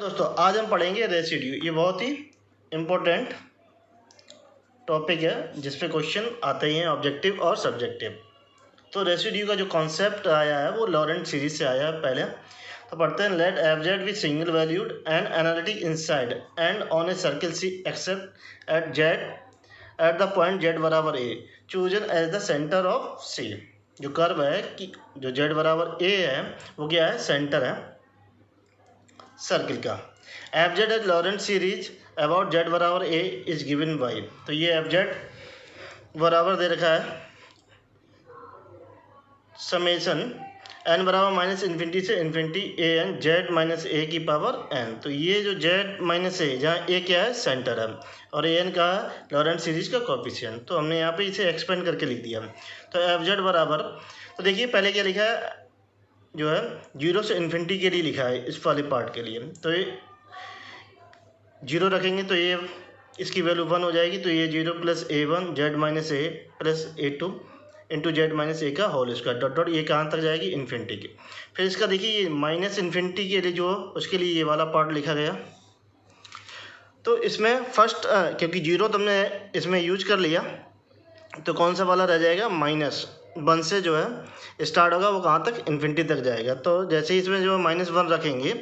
दोस्तों आज हम पढ़ेंगे रेसिड्यू। ये बहुत ही इम्पोर्टेंट टॉपिक है जिस पे क्वेश्चन आते ही हैं ऑब्जेक्टिव और सब्जेक्टिव। तो रेसिड्यू का जो कॉन्सेप्ट आया है वो लॉरेंट सीरीज से आया है। पहले तो पढ़ते हैं। Let f z with single valued and analytic inside and on a circle C except at z at the point z बराबर a chosen as the centre of C. जो कर्व है कि जो जेड बराबर ए है वो क्या है, सेंटर है सर्किल का। F Z as Laurent series about Z बराबर ए इज गिवन बाई। तो ये एफ जेड बराबर दे रखा है समेसन एन बराबर माइनस इन्फिनिटी से infinity a n z minus a की पावर एन। तो ये जो जेड माइनस ए, जहाँ ए क्या है, सेंटर है, और ए एन का है लॉरेंट सीरीज का कोएफिशिएंट। तो हमने यहाँ पे इसे एक्सपेंड करके लिख दिया। तो एफ जेड बराबर, तो देखिए पहले क्या लिखा है, जो है 0 से इन्फिनिटी के लिए लिखा है इस वाले पार्ट के लिए। तो ये 0 रखेंगे तो ये इसकी वैल्यू 1 हो जाएगी। तो ये 0 प्लस ए वन जेड माइनस ए प्लस ए टू इंटू जेड माइनस ए का होल स्क्वायर डॉट डॉट, ये कहाँ तक जाएगी, इन्फिनिटी की। फिर इसका देखिए ये माइनस इन्फिनिटी के लिए जो उसके लिए ये वाला पार्ट लिखा गया। तो इसमें फर्स्ट क्योंकि 0 तुमने इसमें यूज कर लिया तो कौन सा वाला रह जाएगा, -1 से जो है स्टार्ट होगा वो कहाँ तक, इन्फिनिटी तक जाएगा। तो जैसे ही इसमें जो -1 रखेंगे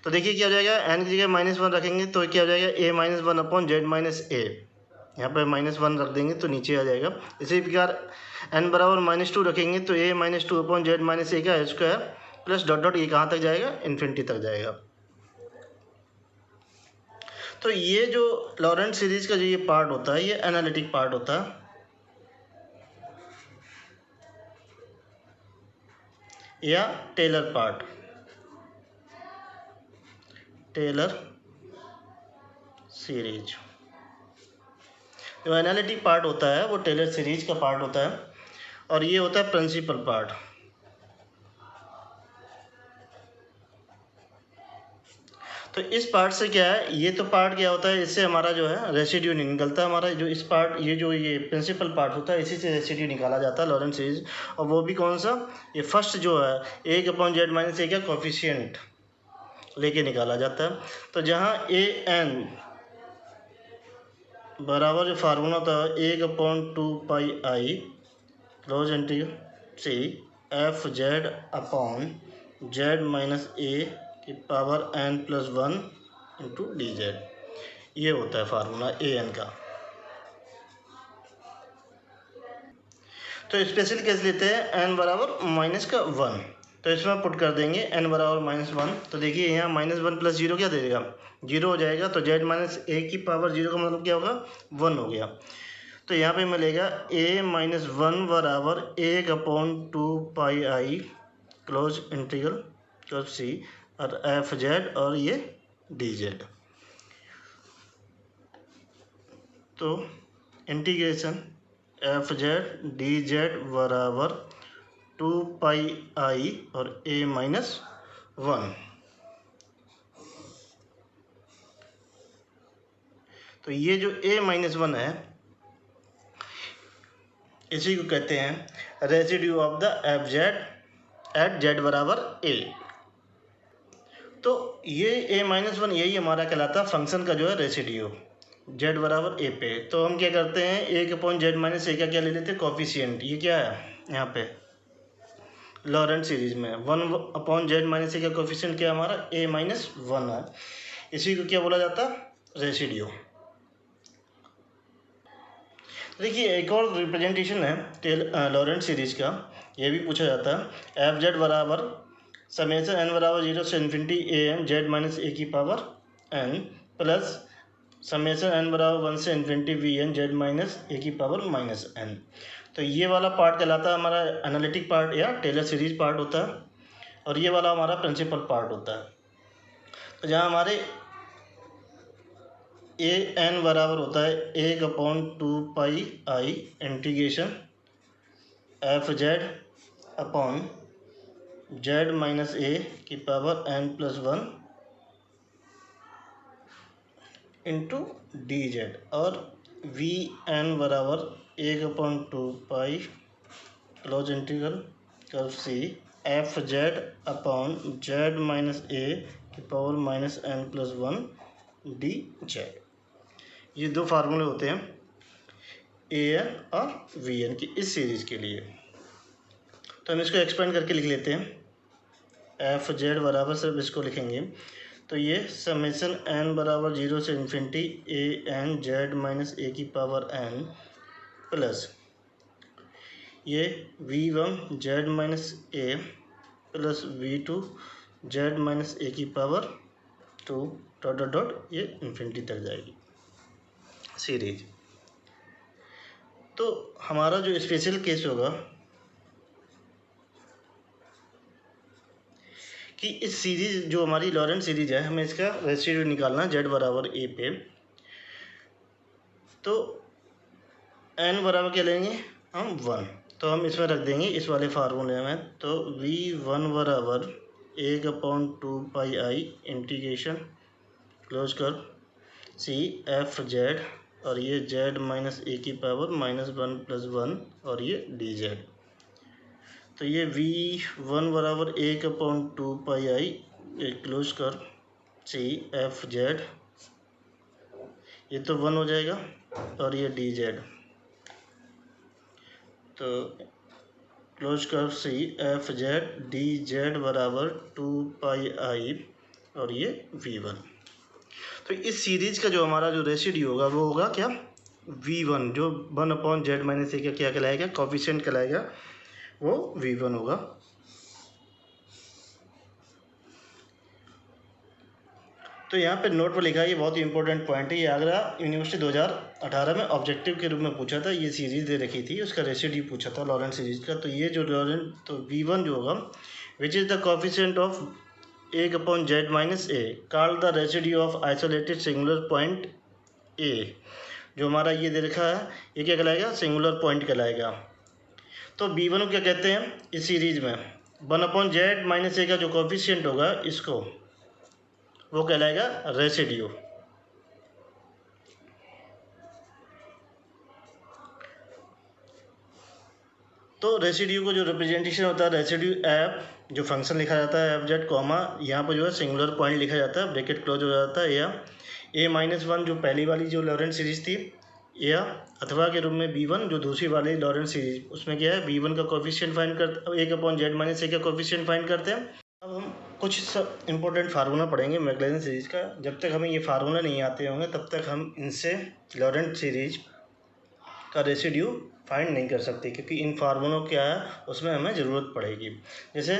तो देखिए क्या हो जाएगा, एन की जगह -1 रखेंगे तो क्या हो जाएगा, a minus one upon z minus a. यहाँ पर -1 रख देंगे तो नीचे आ जाएगा। इसी प्रकार एन बराबर -2 रखेंगे तो ए -2 अपॉन जेड माइनस ए का स्क्वायर प्लस डॉट डॉट, ये कहाँ तक जाएगा, इन्फिनिटी तक जाएगा। तो ये जो लॉरेंट सीरीज का जो ये पार्ट होता है ये एनालिटिक पार्ट होता है, या टेलर पार्ट, टेलर सीरीज। जो एनालिटिक पार्ट होता है वो टेलर सीरीज का पार्ट होता है, और ये होता है प्रिंसिपल पार्ट। तो इस पार्ट से क्या है, ये तो पार्ट क्या होता है, इससे हमारा जो है रेसिड्यू नहीं निकलता। हमारा जो इस पार्ट, ये जो ये प्रिंसिपल पार्ट होता है इसी से रेसिड्यू निकाला जाता है लॉरेंट सीरीज। और वो भी कौन सा, ये फर्स्ट जो है 1 अपॉन जेड माइनस ए का कोफिशिएंट लेके निकाला जाता है। तो जहाँ ए एन बराबर जो फार्मूला होता है 1 upon 2 pi i close integral C F z upon z minus a की power n plus 1 into d z, ये होता है फार्मूला ए एन का। तो स्पेशल केस लेते हैं n बराबर -1, तो इसमें पुट कर देंगे n बराबर -1। तो देखिए यहाँ -1 प्लस 0 क्या दे देगा, 0 हो जाएगा। तो जेड माइनस ए की पावर 0 का मतलब क्या होगा, 1 हो गया। तो यहाँ पे मिलेगा a-1 बराबर 1 upon 2 pi i close integral curve C और एफ जेड और ये डी जेड। तो integration f Z D Z बराबर 2 पाई आई और a-1। तो ये जो a-1 है इसी को कहते हैं residue of the F Z at Z बराबर ए। तो ये a-1 यही हमारा कहलाता है फंक्शन का जो है रेसिड्यू जेड बराबर ए पे। तो हम क्या करते हैं, 1 अपॉन जेड माइनस ए का क्या ले लेते हैं, कोफिशिएंट। ये क्या है यहाँ पे लॉरेंट सीरीज में 1 अपॉन जेड माइनस ए का कोफिशिएंट क्या है हमारा, a-1 है। इसी को क्या बोला जाता है, रेसिड्यू। देखिए एक और रिप्रेजेंटेशन है लॉरेंट सीरीज का, ये भी पूछा जाता है। एफ जेड बराबर समेसन एन बराबर 0 से infinity a n z minus a की power n plus summation n बराबर 1 से infinity b n z minus a की पावर -n। तो ये वाला पार्ट कहलाता है हमारा एनालिटिक पार्ट या टेलर सीरीज पार्ट होता है, और ये वाला हमारा प्रिंसिपल पार्ट होता है। तो जहाँ हमारे ए एन बराबर होता है 1 upon 2 pi i integration f z upon z minus a की power n plus 1 into d z, और वी एन बराबर 1 upon 2 pi close integral curve C F z upon z minus a की power minus n plus 1 d z. ये दो फार्मूले होते हैं a n और वी एन की इस सीरीज के लिए। तो हम इसको एक्सपेंड करके लिख लेते हैं। एफ जेड बराबर सिर्फ इसको लिखेंगे तो ये समेसन n बराबर 0 से infinity a n z minus a की पावर n प्लस ये v1 Z minus A plus v2 Z minus a की पावर 2 डॉट डॉट डॉट ये इन्फिनिटी तक जाएगी सीरीज। तो हमारा जो स्पेशल केस होगा कि इस सीरीज जो हमारी लॉरेंट सीरीज है, हमें इसका रेसिड्यू निकालना है जेड बराबर ए पे। तो n बराबर क्या लेंगे हम 1, तो हम इसमें रख देंगे इस वाले फार्मूले में। तो v1 बराबर 1/2 इंटीग्रेशन क्लोज कर सी एफ जेड और ये जेड माइनस ए की पावर -1 प्लस 1 और ये डी जेड। तो ये v1 बराबर 1/2 क्लोज कर सी एफ जेड, ये तो 1 हो जाएगा और ये डी जेड। तो क्लोज कर C F Z D Z बराबर 2 और ये v1। तो इस सीरीज का जो हमारा जो रेसिड्यू होगा वो होगा क्या v1, जो 1/z माइनस ए का क्या कहलाएगा कोफिशिएंट कहलाएगा, वो v1 होगा। तो यहाँ पे नोट पर लिखा है, ये बहुत ही इंपॉर्टेंट पॉइंट है। ये आगरा यूनिवर्सिटी 2018 में ऑब्जेक्टिव के रूप में पूछा था, ये सीरीज दे रखी थी, उसका रेसिड्यू पूछा था लॉरेंट सीरीज का। तो ये जो लॉरेंट तो v1 जो होगा which is the coefficient of 1/z minus A called the residue of isolated singular point A. जो हमारा ये दे रखा है ये क्या कहलाएगा सिंगुलर पॉइंट कहलाएगा। तो v1 को क्या कहते हैं इस सीरीज में 1/z माइनस ए का जो कोफिशिएंट होगा इसको वो कहलाएगा रेसिड्यू। तो रेसिड्यू को जो रिप्रेजेंटेशन होता है रेसिड्यू एफ, जो फंक्शन लिखा जाता है एफ जेड कॉमा, यहाँ पर जो है सिंगुलर पॉइंट लिखा जाता है, ब्रैकेट क्लोज हो जाता है, या a-1 जो पहली वाली जो लॉरेंट सीरीज थी, या अथवा के रूप में b1 जो दूसरी वाली लॉरेंट सीरीज, उसमें क्या है b1 का कोफिशिएंट फाइंड करते 1/z माइनस ए का कोफिशिएंट फाइंड करते हैं। अब हम कुछ सब इंपॉर्टेंट फार्मूला पढ़ेंगे मैक्लॉरिन सीरीज का। जब तक हमें ये फार्मूला नहीं आते होंगे तब तक हम इनसे लॉरेंट सीरीज का रेसिड्यू फाइंड नहीं कर सकते, क्योंकि इन फार्मूलों क्या है उसमें हमें ज़रूरत पड़ेगी। जैसे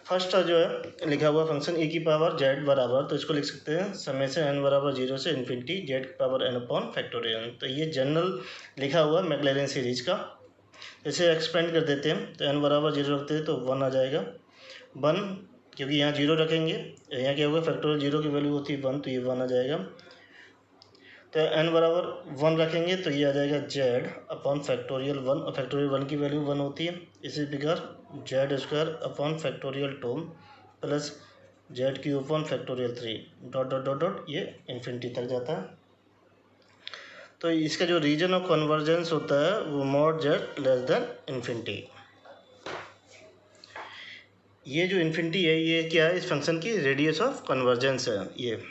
फर्स्ट जो है लिखा हुआ फंक्शन ए की पावर जेड बराबर, तो इसको लिख सकते हैं समेशन n बराबर 0 से इन्फिनिटी जेड की पावर n अपॉन फैक्टोरियल। तो ये जनरल लिखा हुआ मैक्लॉरिन सीरीज का। जैसे एक्सपेंड कर देते हैं तो n बराबर 0 रखते हैं तो 1 आ जाएगा 1, क्योंकि यहाँ 0 रखेंगे, यहाँ क्या होगा फैक्टोरियल 0 की वैल्यू होती है 1, तो ये 1 आ जाएगा। तो n बराबर 1 रखेंगे तो ये आ जाएगा z अपॉन फैक्टोरियल 1, और फैक्टोरियल 1 की वैल्यू 1 होती है। इसी प्रकार z square upon factorial 2 plus z Q upon factorial 3 dot dot dot dot ये इन्फिनिटी तक जाता है। तो इसका जो रीजन ऑफ कन्वर्जेंस होता है वो mod z less than infinity. ये जो इन्फिनिटी है ये क्या है इस फंक्शन की रेडियस ऑफ कन्वर्जेंस है ये।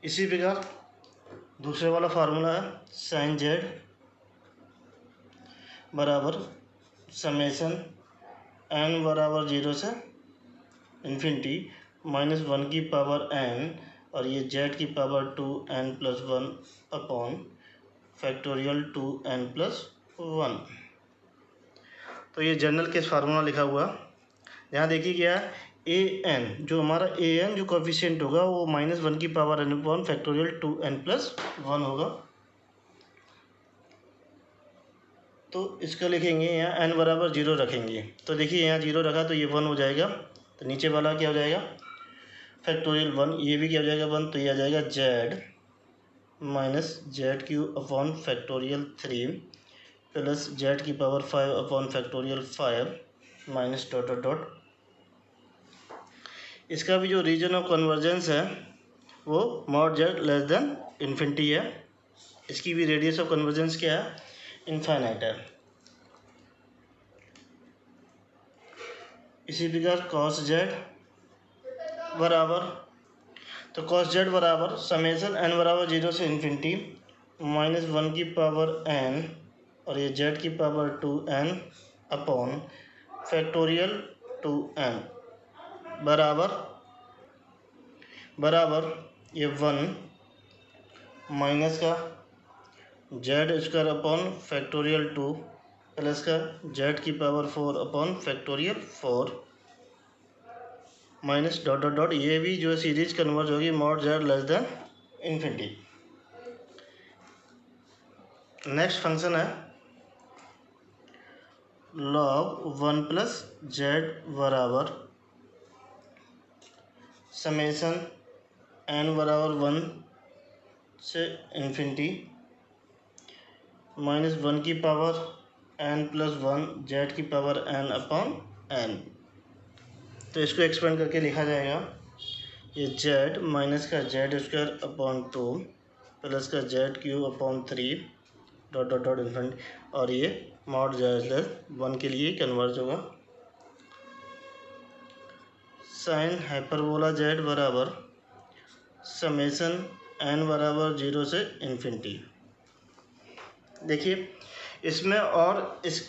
इसी प्रकार दूसरे वाला फार्मूला है साइन जेड बराबर समेशन n बराबर 0 से इन्फिनिटी -1 की पावर n और ये z की power 2n plus 1 upon factorial 2n plus 1। तो ये जनरल केस फार्मूला लिखा हुआ। यहाँ देखिए क्या है an, जो हमारा an जो कोफिशिएंट होगा वो -1 की power n upon factorial 2n plus 1 होगा। तो इसका लिखेंगे यहाँ n बराबर 0 रखेंगे, तो देखिए यहाँ 0 रखा तो ये 1 हो जाएगा। तो नीचे वाला क्या हो जाएगा फैक्टोरियल 1, ये भी क्या हो जाएगा 1, तो ये आ जाएगा z minus Z Q upon factorial 3 plus z की power 5 upon factorial 5 minus dot dot dot. इसका भी जो रीजन ऑफ कन्वर्जेंस है वो mod z less than infinity है। इसकी भी रेडियस ऑफ कन्वर्जेंस क्या है इनफाइनाइट है। इसी प्रकार कॉस जेड बराबर, तो कॉस जेड बराबर समेसन एन बराबर 0 से इन्फिनिटी -1 की पावर n और ये जेड की power 2n upon factorial 2n बराबर ये 1 माइनस का Z square upon factorial 2 plus का जेड की power 4 upon factorial 4 minus dot dot dot, ये भी जो सीरीज कन्वर्ज होगी mod Z less than infinity. Next function है log 1 प्लस जेड बराबर समेसन एन बराबर 1 से इन्फिनिटी -1 की पावर n प्लस 1 जेड की पावर n अपॉन n। तो इसको एक्सपेंड करके लिखा जाएगा ये जेड माइनस का जेड स्क्वायर अपॉन 2 प्लस का Z cube upon 3 dot dot dot infinity, और ये मॉड जेड 1 के लिए कन्वर्ज होगा। साइन हाइपरबोला जेड बराबर समेसन एन बराबर 0 से इन्फिनिटी। देखिए इसमें और इस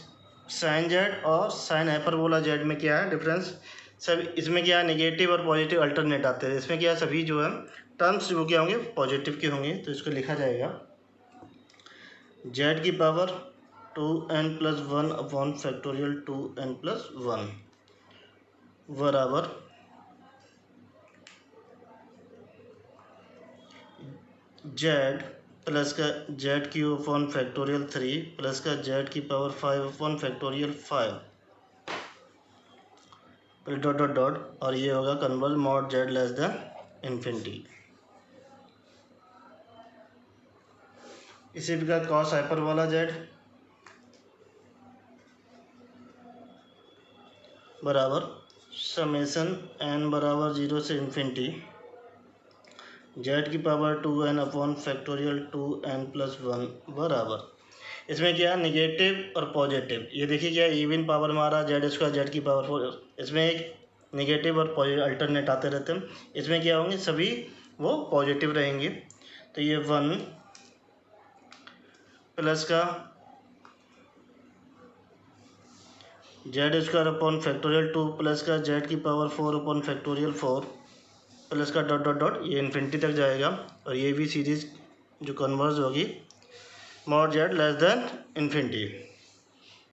साइन जेड और साइन हाइपरबोला जेड में क्या है डिफरेंस, सब इसमें क्या है नेगेटिव और पॉजिटिव अल्टरनेट आते हैं, इसमें क्या है सभी जो है टर्म्स वो क्या होंगे पॉजिटिव के होंगे। तो इसको लिखा जाएगा जेड की power 2n plus 1 upon factorial 2n plus 1 बराबर जेड प्लस का Z Q upon factorial 3 plus का जेड की power 5 upon factorial 5 dot dot dot, और ये होगा converge mod Z less than infinity. इसी प्रकार कॉस हाइपर वाला जेड बराबर समेसन एन बराबर 0 से इन्फिनिटी जेड की power 2n upon factorial 2n plus 1 बराबर, इसमें क्या नेगेटिव और पॉजिटिव, ये देखिए क्या इवन पावर में आ रहा जेड स्क्वायर जेड की पावर 4, इसमें एक नेगेटिव और पॉजिटिव अल्टरनेट आते रहते हैं, इसमें क्या होंगे सभी वो पॉजिटिव रहेंगे। तो ये 1 प्लस का Z square upon factorial 2 plus का जेड की पावर 4 अपॉन फैक्टोरियल 4 प्लस का डॉट डॉट डॉट, ये इन्फिनिटी तक जाएगा, और ये भी सीरीज जो कन्वर्ज होगी mod Z less than infinity.